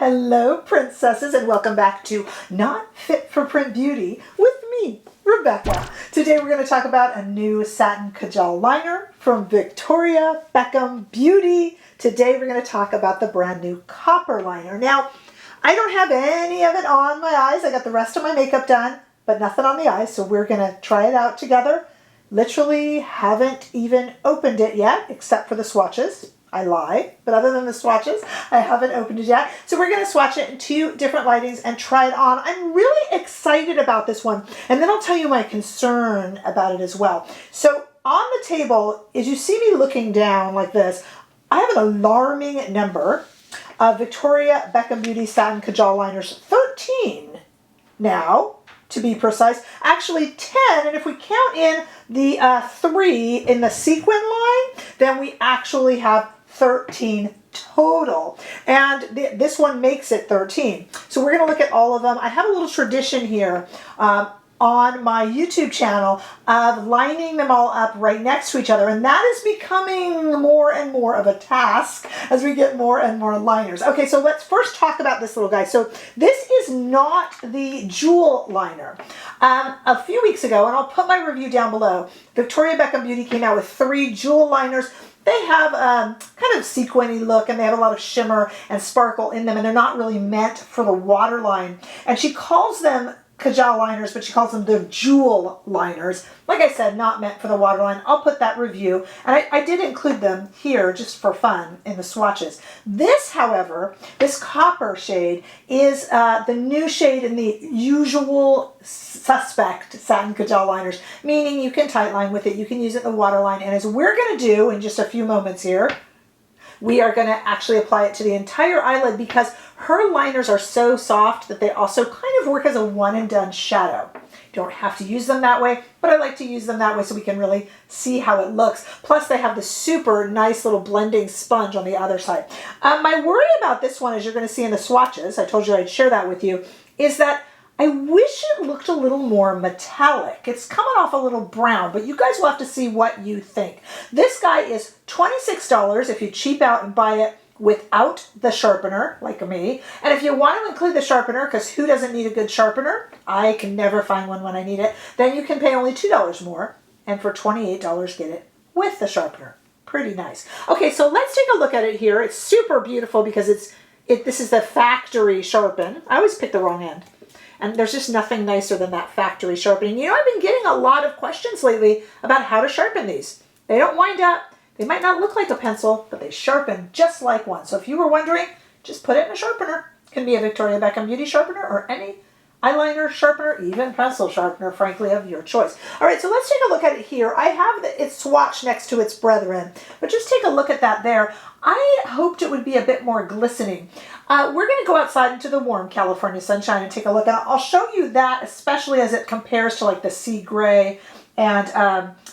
Hello, princesses, and welcome back to Not Fit for Print Beauty with me, Rebecca. Today we're going to talk about a new Satin Kajal liner from Victoria Beckham Beauty. Today we're going to talk about the brand new copper liner. Now, I don't have any of it on my eyes. I got the rest of my makeup done, but nothing on the eyes, so we're going to try it out together. Literally haven't even opened it yet, except for the swatches. I lie, but other than the swatches, I haven't opened it yet. So we're going to swatch it in 2 different lightings and try it on. I'm really excited about this one, and then I'll tell you my concern about it as well. So on the table, as you see me looking down like this, I have an alarming number of Victoria Beckham Beauty Satin Kajal liners, 13 now, to be precise. Actually 10, and if we count in the 3 in the sequin line, then we actually have 13 total. And this one makes it 13. So we're going to look at all of them. I have a little tradition here on my YouTube channel of lining them all up right next to each other, and that is becoming more and more of a task as we get more and more liners. Okay, so let's first talk about this little guy. So this is not the jewel liner. A few weeks ago, and I'll put my review down below, Victoria Beckham Beauty came out with 3 jewel liners. They have kind of sequin-y look, and they have a lot of shimmer and sparkle in them, and they're not really meant for the waterline. And she calls them Kajal liners, but she calls them the jewel liners. Like I said, not meant for the waterline. I'll put that review, and I did include them here just for fun in the swatches. This, however, this copper shade is the new shade in the usual suspect Satin Kajal liners, meaning you can tightline with it, you can use it in the waterline, and as we're going to do in just a few moments here, we are going to actually apply it to the entire eyelid because her liners are so soft that they also kind of work as a one-and-done shadow. You don't have to use them that way, but I like to use them that way so we can really see how it looks. Plus, they have the super nice little blending sponge on the other side. My worry about this one, as you're going to see in the swatches, I told you I'd share that with you, is that I wish it looked a little more metallic. It's coming off a little brown, but you guys will have to see what you think. This guy is $26 if you cheap out and buy it without the sharpener, like me. And if you want to include the sharpener, because who doesn't need a good sharpener? I can never find one when I need it. Then you can pay only $2 more, and for $28 get it with the sharpener. Pretty nice. Okay, so let's take a look at it here. It's super beautiful because this is the factory sharpen. I always pick the wrong end. And there's just nothing nicer than that factory sharpening. You know, I've been getting a lot of questions lately about how to sharpen these. They don't wind up. They might not look like a pencil, but they sharpen just like one. So if you were wondering, just put it in a sharpener. It can be a Victoria Beckham Beauty sharpener or any eyeliner sharpener, even pencil sharpener, frankly, of your choice. All right, so let's take a look at it here. I have it swatched next to its brethren, but just take a look at that there. I hoped it would be a bit more glistening. We're going to go outside into the warm California sunshine and take a look, and I'll show you that, especially as it compares to like the sea gray and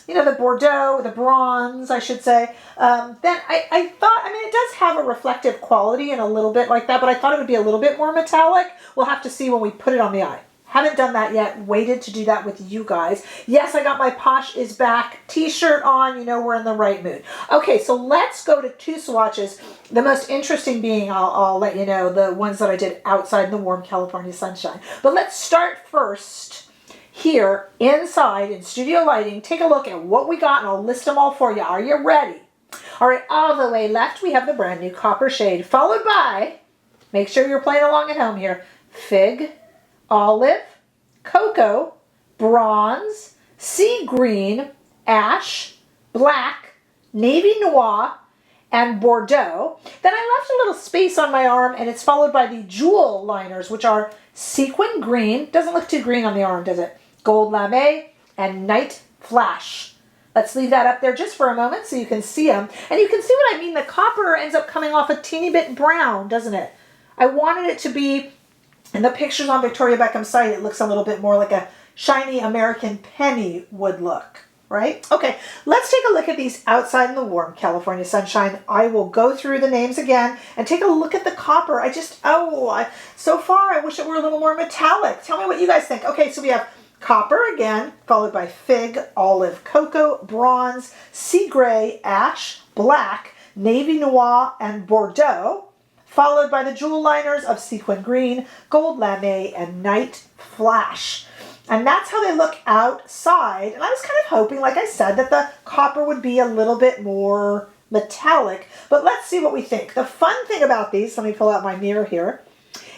you know, the Bordeaux, the bronze, I should say. Then I thought, I mean, it does have a reflective quality and a little bit like that, but I thought it would be a little bit more metallic. We'll have to see when we put it on the eye. Haven't done that yet. Waited to do that with you guys. Yes, I got my Posh is Back t-shirt on. You know we're in the right mood. Okay, so let's go to 2 swatches. The most interesting being, I'll let you know, the ones that I did outside in the warm California sunshine. But let's start first here inside in studio lighting. Take a look at what we got, and I'll list them all for you. Are you ready? All right, all the way left, we have the brand new copper shade, followed by, make sure you're playing along at home here, Fig, Olive, Cocoa, Bronze, Sea Green, Ash, Black, Navy Noir, and Bordeaux. Then I left a little space on my arm, and it's followed by the jewel liners, which are Sequin Green, doesn't look too green on the arm, does it? Gold Lame, and Night Flash. Let's leave that up there just for a moment so you can see them. And you can see what I mean. The copper ends up coming off a teeny bit brown, doesn't it? I wanted it to be, in the pictures on Victoria Beckham's site, it looks a little bit more like a shiny American penny would look, right? Okay, let's take a look at these outside in the warm California sunshine. I will go through the names again and take a look at the copper. So far I wish it were a little more metallic. Tell me what you guys think. Okay, so we have copper again, followed by Fig, Olive, Cocoa, Bronze, Sea Gray, Ash, Black, Navy Noir, and Bordeaux. followed by the jewel liners of Sequin Green, Gold Lame, and Night Flash. And that's how they look outside. And I was kind of hoping, like I said, that the copper would be a little bit more metallic. But let's see what we think. The fun thing about these, let me pull out my mirror here,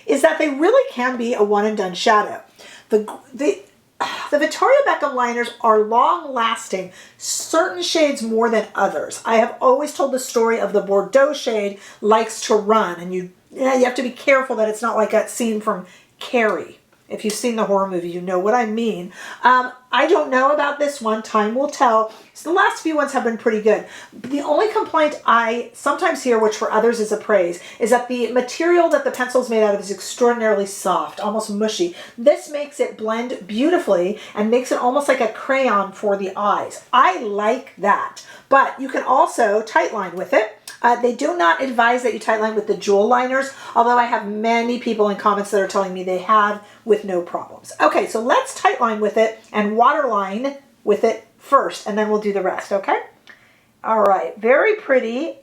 is that they really can be a one and done shadow. The Victoria Beckham liners are long lasting, certain shades more than others. I have always told the story of the Bordeaux shade likes to run, and you have to be careful that it's not like that scene from Carrie. If you've seen the horror movie, you know what I mean. I don't know about this one. Time will tell. So the last few ones have been pretty good. The only complaint I sometimes hear, which for others is a praise, is that the material that the pencil is made out of is extraordinarily soft, almost mushy. This makes it blend beautifully and makes it almost like a crayon for the eyes. I like that. But you can also tightline with it. They do not advise that you tightline with the jewel liners, although I have many people in comments that are telling me they have with no problems. Okay, so let's tightline with it and waterline with it first, and then we'll do the rest, okay? All right, very pretty.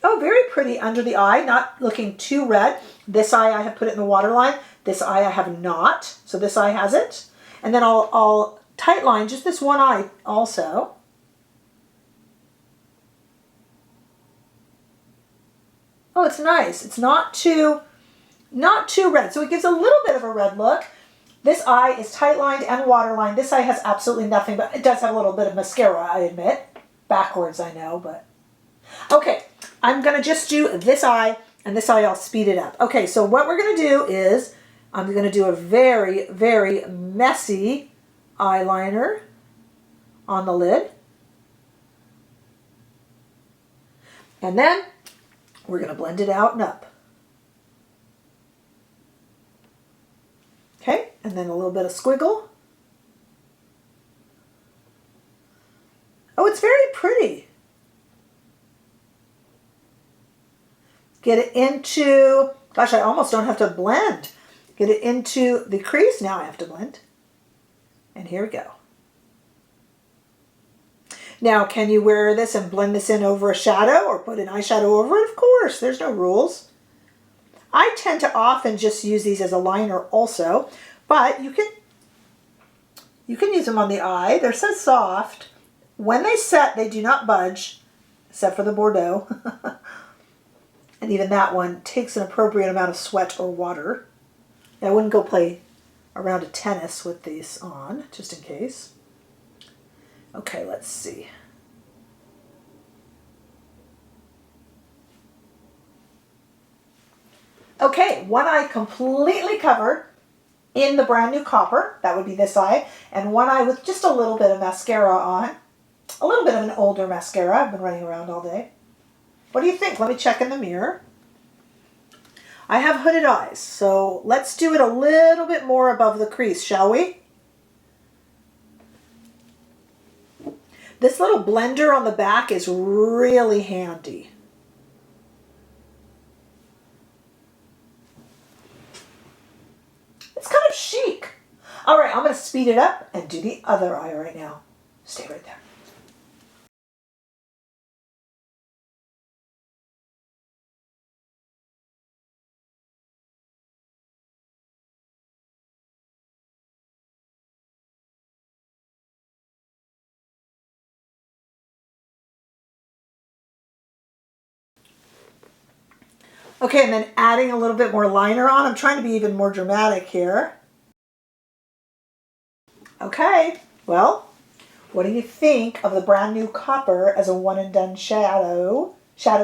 Oh, very pretty under the eye, not looking too red. This eye I have put it in the waterline. This eye I have not, so this eye has it. And then I'll tightline just this one eye also. Oh, it's nice. It's not too red. So it gives a little bit of a red look. This eye is tightlined and waterlined. This eye has absolutely nothing, but it does have a little bit of mascara, I admit. Backwards, I know, but... Okay, I'm going to just do this eye, and this eye I'll speed it up. Okay, so what we're going to do is, I'm going to do a very, very messy eyeliner on the lid. And then we're going to blend it out and up. Okay, and then a little bit of squiggle. Oh, it's very pretty. Get it into, gosh, I almost don't have to blend. Get it into the crease. Now I have to blend. And here we go. Now, can you wear this and blend this in over a shadow or put an eyeshadow over it? Of course, there's no rules. I tend to often just use these as a liner also, but you can use them on the eye. They're so soft. When they set, they do not budge, except for the Bordeaux. And even that one takes an appropriate amount of sweat or water. I wouldn't go play a round of tennis with these on, just in case. Okay, let's see. Okay, one eye completely covered in the brand new copper. That would be this eye. And one eye with just a little bit of mascara on. A little bit of an older mascara. I've been running around all day. What do you think? Let me check in the mirror. I have hooded eyes, so let's do it a little bit more above the crease, shall we? This little blender on the back is really handy. It's kind of chic. All right, I'm going to speed it up and do the other eye right now. Stay right there. Okay, and then adding a little bit more liner on. I'm trying to be even more dramatic here. Okay, well, what do you think of the brand new copper as a one and done shadow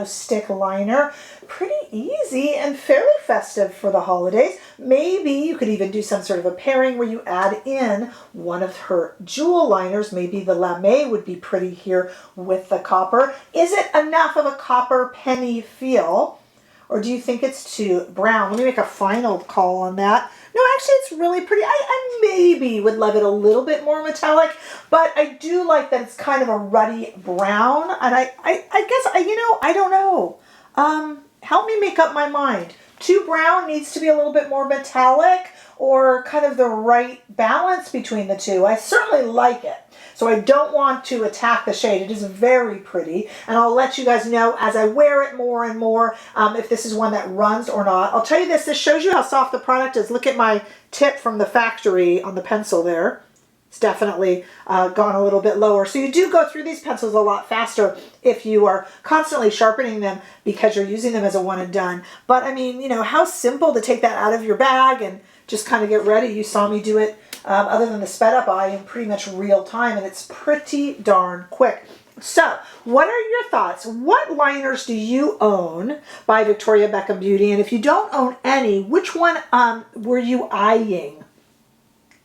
stick liner? Pretty easy and fairly festive for the holidays. Maybe you could even do some sort of a pairing where you add in one of her jewel liners. Maybe the lame would be pretty here with the copper. Is it enough of a copper penny feel? Or do you think it's too brown? Let me make a final call on that. No, actually, it's really pretty. I maybe would love it a little bit more metallic, but I do like that it's kind of a ruddy brown. And I guess, I don't know. Help me make up my mind. Too brown needs to be a little bit more metallic, or kind of the right balance between the two. I certainly like it. So I don't want to attack the shade. It is very pretty, and I'll let you guys know as I wear it more and more if this is one that runs or not. I'll tell you this shows you how soft the product is. Look at my tip from the factory on the pencil there. It's definitely gone a little bit lower. So you do go through these pencils a lot faster if you are constantly sharpening them because you're using them as a one and done. But I mean, you know, how simple to take that out of your bag and just kind of get ready. You saw me do it other than the sped up eye in pretty much real time, and it's pretty darn quick. So what are your thoughts? What liners do you own by Victoria Beckham Beauty? And if you don't own any, which one were you eyeing?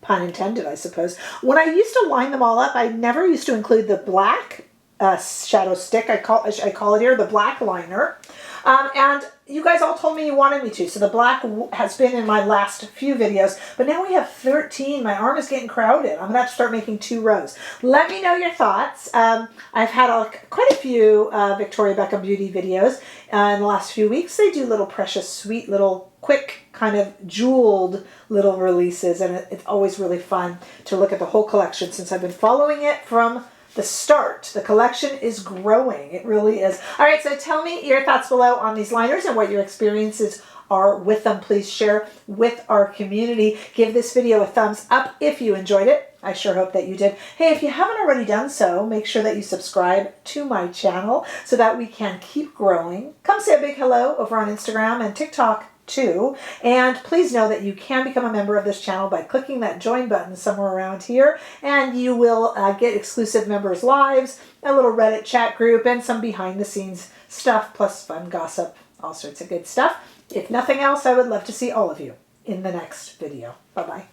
Pun intended, I suppose. When I used to line them all up, I never used to include the black shadow stick, I call it here, the black liner. And you guys all told me you wanted me to, so the black has been in my last few videos, but now we have 13. My arm is getting crowded. I'm going to have to start making 2 rows. Let me know your thoughts. I've had quite a few Victoria Beckham Beauty videos in the last few weeks. They do little precious, sweet, little quick, kind of jeweled little releases, and it's always really fun to look at the whole collection since I've been following it from the start. The collection is growing. It really is. All right, so tell me your thoughts below on these liners and what your experiences are with them. Please share with our community. Give this video a thumbs up if you enjoyed it. I sure hope that you did. Hey, if you haven't already done so, make sure that you subscribe to my channel so that we can keep growing. Come say a big hello over on Instagram and TikTok too. And please know that you can become a member of this channel by clicking that join button somewhere around here, and you will get exclusive members lives, a little Reddit chat group, and some behind the scenes stuff, plus fun gossip, all sorts of good stuff. If nothing else, I would love to see all of you in the next video. Bye-bye.